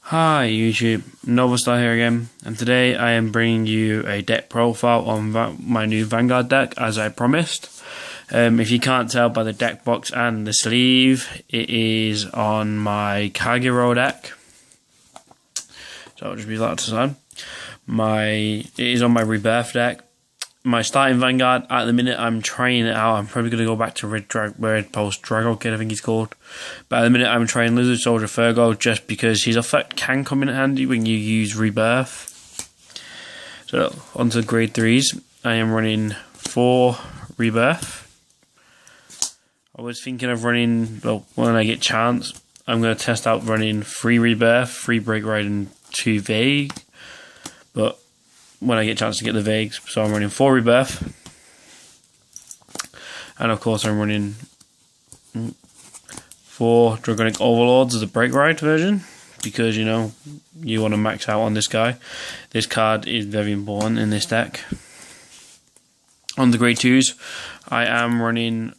Hi YouTube, Novastar here again, and today I am bringing you a deck profile on my new Vanguard deck, as I promised. If you can't tell by the deck box and the sleeve, it is on my Kagero deck. So I'll just be that to side. It is on my Rebirth deck. My starting Vanguard, at the minute I'm trying it out. I'm probably going to go back to Red Post Dragonic, I think he's called. But at the minute I'm trying Lizard Soldier Fergo just because his effect can come in handy when you use Rebirth. So onto grade 3s. I am running 4 Rebirth. I was thinking of running, well, when I get chance, I'm going to test out running 3 Rebirth, 3 Break Ride and 2 Vague. But when I get a chance to get the Vagues, so I'm running 4 Rebirth, and of course I'm running 4 Dragonic Overlords as a Break Ride version, because you know you want to max out on this guy. This card is very important in this deck. On the grade 2s, I am running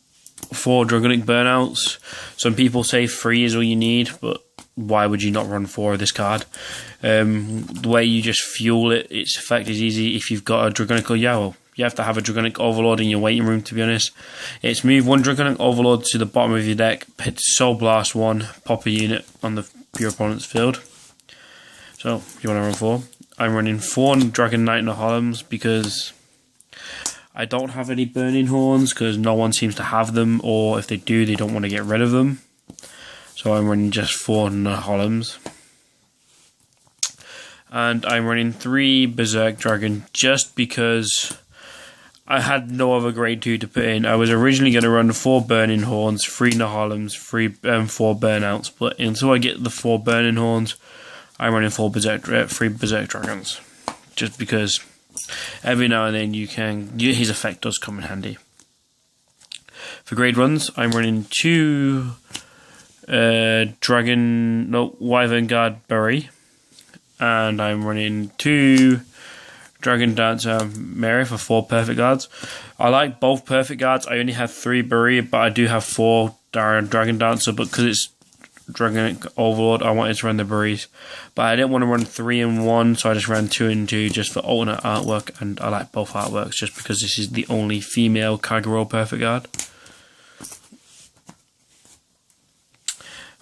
4 Dragonic Burnouts. Some people say 3 is all you need, but why would you not run 4 of this card? The way you just fuel it, its effect is easy. If you've got a Dragonic Yowl, you have to have a Dragonic Overlord in your waiting room, to be honest. It's move 1 Dragonic Overlord to the bottom of your deck, hit Soul Blast 1, pop a unit on your opponent's field. So, you want to run 4. I'm running 4 Dragon Knight Nahalams because I don't have any Burning Horns, because no one seems to have them, or if they do, they don't want to get rid of them. So I'm running just 4 Nahalams. And I'm running 3 Berserk Dragon just because I had no other grade 2 to put in. I was originally going to run 4 Burning Horns, 3 Nahalams, 4 Burnouts, but until I get the 4 Burning Horns, I'm running 3 Berserk Dragons. Just because every now and then his effect does come in handy. For grade 1s, I'm running 2 Wyvern Guard Berry, and I'm running 2 Dragon Dancer Mary for 4 perfect guards. I like both perfect guards. I only have 3 Berry, but I do have 4 Dragon Dancer, but because it's Dragonic Overlord, I wanted to run the Berries, but I didn't want to run 3 and 1, so I just ran 2 and 2 just for alternate artwork, and I like both artworks just because this is the only female Kagero perfect guard.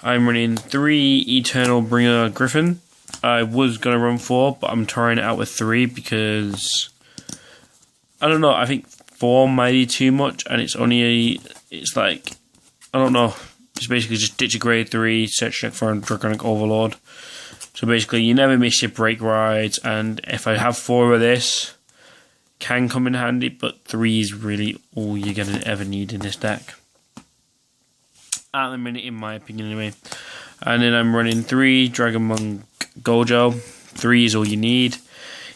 I'm running 3 Eternal Bringer Griffin. I was going to run 4, but I'm trying it out with 3 because I don't know, I think 4 might be too much, and it's like, I don't know, it's basically just ditch a grade 3, search check for a Dragonic Overlord. So basically you never miss your break rides, and if I have 4 of this, can come in handy, but 3 is really all you're going to ever need in this deck at the minute, in my opinion anyway. And then I'm running 3 Dragon Monk Gojo. 3 is all you need.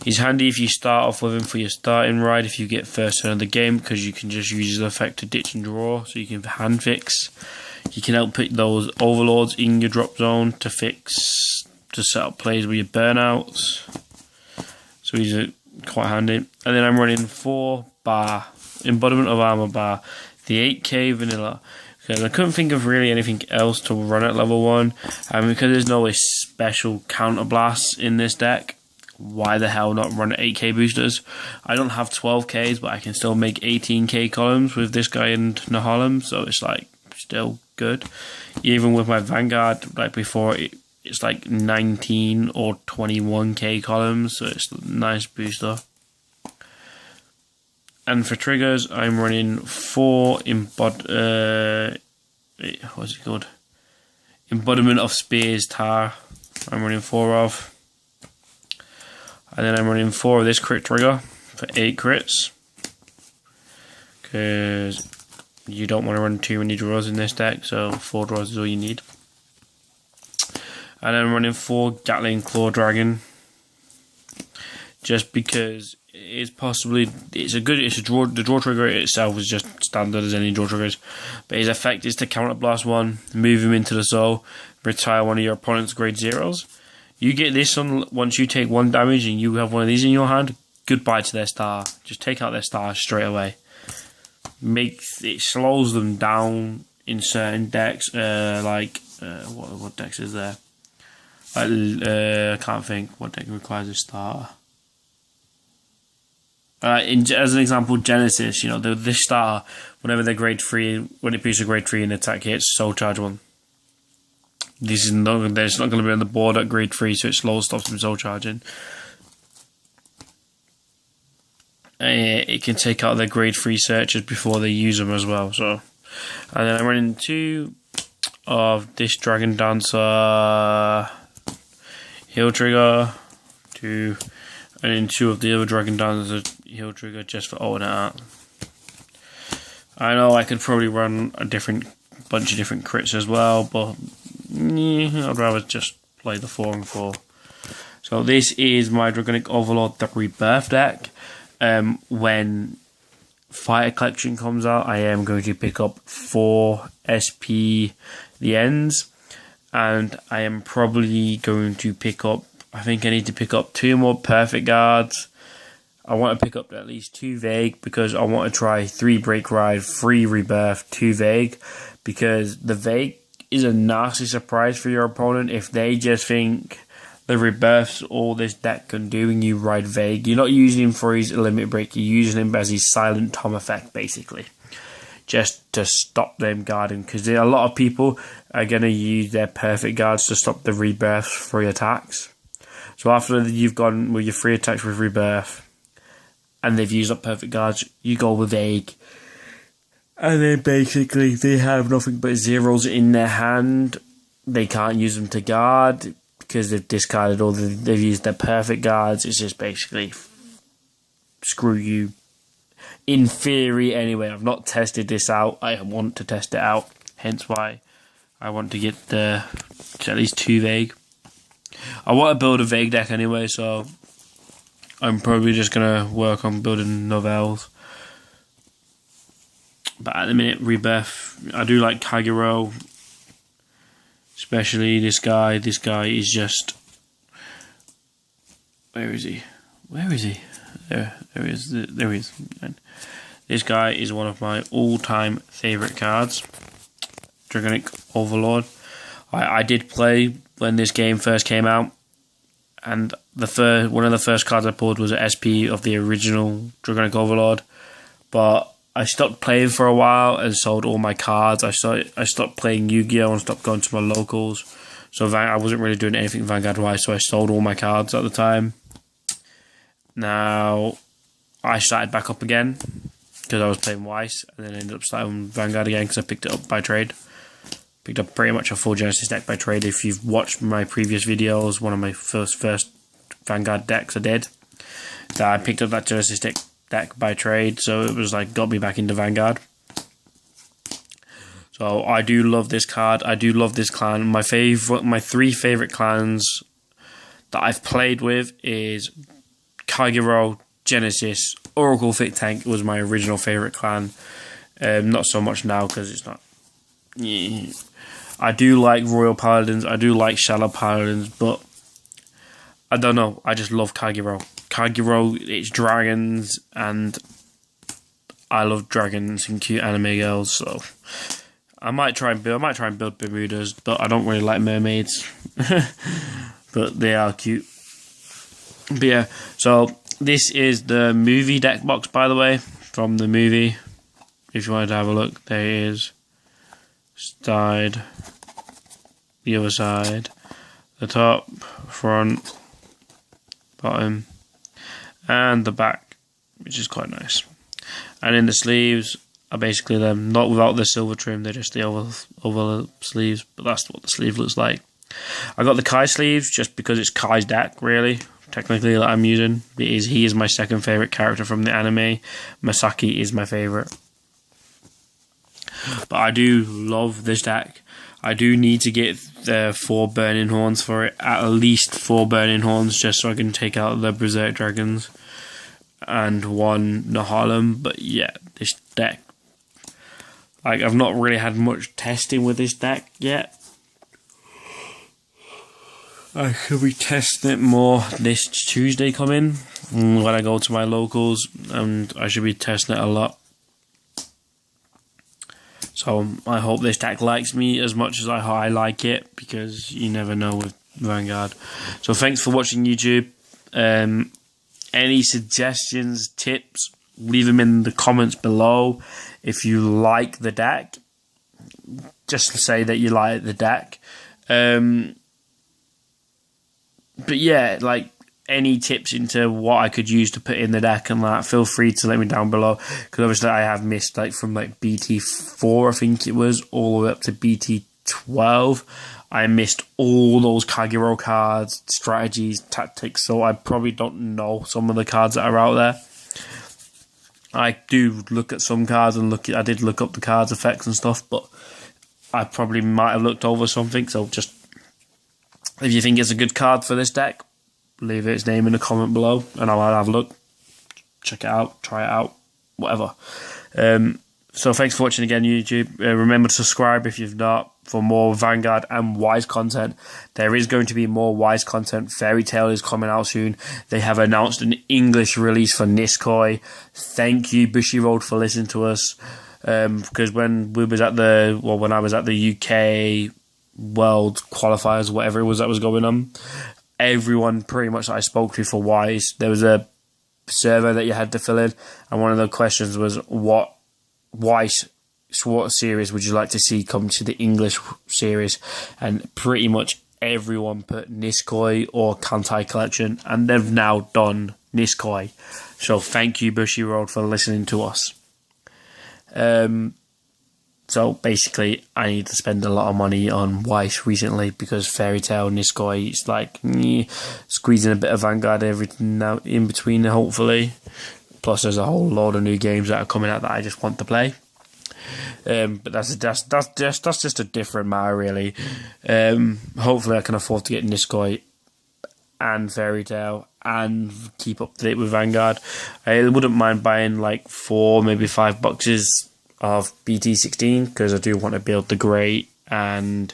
He's handy if you start off with him for your starting ride if you get first turn of the game, because you can just use his effect to ditch and draw, so you can hand fix. You can help pick those overlords in your drop zone to set up plays with your burnouts. So he's quite handy. And then I'm running 4 Bar, Embodiment of Armor Bar, the 8k vanilla. Because I couldn't think of really anything else to run at level 1, and because there's no special counter blasts in this deck, why the hell not run 8k boosters? I don't have 12ks, but I can still make 18k columns with this guy and Nahalam, so it's like still good. Even with my Vanguard, like before, it's like 19 or 21k columns, so it's a nice booster. And for triggers, I'm running 4 Embodiment of Spears Tar. I'm running 4 of. And then I'm running 4 of this crit trigger for 8 crits. Because you don't want to run too many draws in this deck, so 4 draws is all you need. And then I'm running 4 Gatling Claw Dragon. Just because the draw trigger itself is just standard as any draw triggers, but his effect is to counter blast 1, move him into the soul, retire one of your opponent's grade 0s. You get this on once you take 1 damage and you have one of these in your hand, goodbye to their star. Just take out their star straight away. It slows them down in certain decks, what decks is there? I can't think what deck requires a starter. As an example, Genesis, you know, this starter, whenever they're grade 3, when it produces a grade 3 and attack hits, soul charge 1. This is not, there's not going to be on the board at grade 3, so it slows stops them soul charging. It can take out their grade 3 searches before they use them as well. So, and then I'm running 2 of this Dragon Dancer heal trigger, 2, and then 2 of the other Dragon Dancer heal trigger just for alternate art. I know I could probably run a bunch of different crits as well, but I'd rather just play the 4 and 4. So this is my Dragonic Overlord the Rebirth deck. When Fighter Collection comes out, I am going to pick up 4 SP the ends, and I am probably going to pick up, I think I need to pick up 2 more Perfect Guards. I want to pick up at least 2 Vague, because I want to try 3 Break Ride, 3 Rebirth, 2 Vague, because the Vague is a nasty surprise for your opponent if they just think the Rebirth's all this deck can do and you ride Vague. You're not using him for his limit break, you're using him as his silent Tom effect, basically. Just to stop them guarding, because a lot of people are going to use their Perfect Guards to stop the Rebirth's 3 attacks. So after you've gone with your 3 attacks with Rebirth, and they've used up Perfect Guards, you go with Vague. And then basically they have nothing but zeros in their hand. They can't use them to guard, because they've discarded all they've used their Perfect Guards. It's just basically screw you. In theory, anyway. I've not tested this out. I want to test it out. Hence why I want to get at least 2 Vague. I want to build a Vague deck anyway, so I'm probably just going to work on building novels. But at the minute, Rebirth, I do like Kagero. Especially this guy. This guy is just... Where is he? Where is he? There he is. There he is. And this guy is one of my all-time favourite cards. Dragonic Overlord. I did play when this game first came out. And one of the first cards I pulled was an SP of the original Dragonic Overlord. But I stopped playing for a while and sold all my cards. I stopped playing Yu-Gi-Oh! And stopped going to my locals. So I wasn't really doing anything Vanguard-wise, so I sold all my cards at the time. Now, I started back up again, because I was playing Weiss, and then ended up starting Vanguard again, because I picked it up by trade. Picked up pretty much a full Genesis deck by trade. If you've watched my previous videos, one of my first Vanguard decks I did, that I picked up that Genesis deck by trade, so it was like got me back into Vanguard. So I do love this card. I do love this clan. My 3 favorite clans that I've played with is Kagero, Genesis, Oracle Fit Tank was my original favorite clan. Not so much now, because it's not. Yeah. I do like Royal Paladins. I do like Shallow Paladins, but I don't know. I just love Kagero. Kagero, it's dragons, and I love dragons and cute anime girls. So I might try and build Bermudas, but I don't really like mermaids. But they are cute. But yeah, so this is the movie deck box, by the way, from the movie. If you wanted to have a look, there it is. Side, the other side, the top, front, bottom, and the back, which is quite nice. And in the sleeves are basically them, not without the silver trim, they're just the oval sleeves, but that's what the sleeve looks like. I got the Kai sleeves just because it's Kai's deck, really, technically, that I'm using. He is my second favourite character from the anime. Masaki is my favourite. But I do love this deck. I do need to get the 4 Burning Horns for it. At least 4 Burning Horns, just so I can take out the Berserk Dragons. And 1 Nahalem. But yeah, this deck. Like, I've not really had much testing with this deck yet. I should be testing it more this Tuesday coming. When I go to my locals. And I should be testing it a lot. So I hope this deck likes me as much as I like it, because you never know with Vanguard. So thanks for watching, YouTube. Any suggestions, tips, leave them in the comments below. If you like the deck, just say that you like the deck. But yeah, like, any tips into what I could use to put in the deck and that, feel free to let me down below, because obviously I have missed, like, from like BT4 I think it was all the way up to BT12. I missed all those Kagero cards, strategies, tactics, so I probably don't know some of the cards that are out there. I do look at some cards and I did look up the cards, effects and stuff, but I probably might have looked over something. So just, if you think it's a good card for this deck, leave its name in the comment below and I'll have a look, check it out, try it out, whatever. So thanks for watching again, YouTube. Remember to subscribe if you've not, for more Vanguard and Wise content. There is going to be more Wise content. Fairy Tail is coming out soon. They have announced an English release for Niskoi. Thank you, Bushy Road, for listening to us. Because when I was at the UK World Qualifiers, whatever it was that was going on, everyone pretty much that I spoke to for Wise, there was a survey that you had to fill in, and one of the questions was, what Wise series would you like to see come to the English series? And pretty much everyone put Niskoi or Kantai Collection, and they've now done Niskoi. So thank you, Bushy Road, for listening to us. So basically, I need to spend a lot of money on Weiss recently, because Fairy Tail, Niskoi, it's like squeezing a bit of Vanguard everything now in between, hopefully. Plus, there's a whole load of new games that are coming out that I just want to play. But that's just a different matter, really. Hopefully, I can afford to get Niskoi and Fairy Tail and keep up to date with Vanguard. I wouldn't mind buying like 4, maybe 5 boxes of BT16, because I do want to build the Great and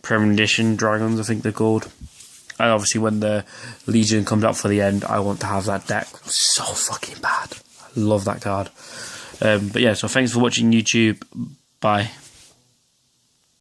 Premonition Dragons, I think they're called. And obviously when the Legion comes out for the end, I want to have that deck so fucking bad. I love that card. But yeah, so thanks for watching, YouTube. Bye.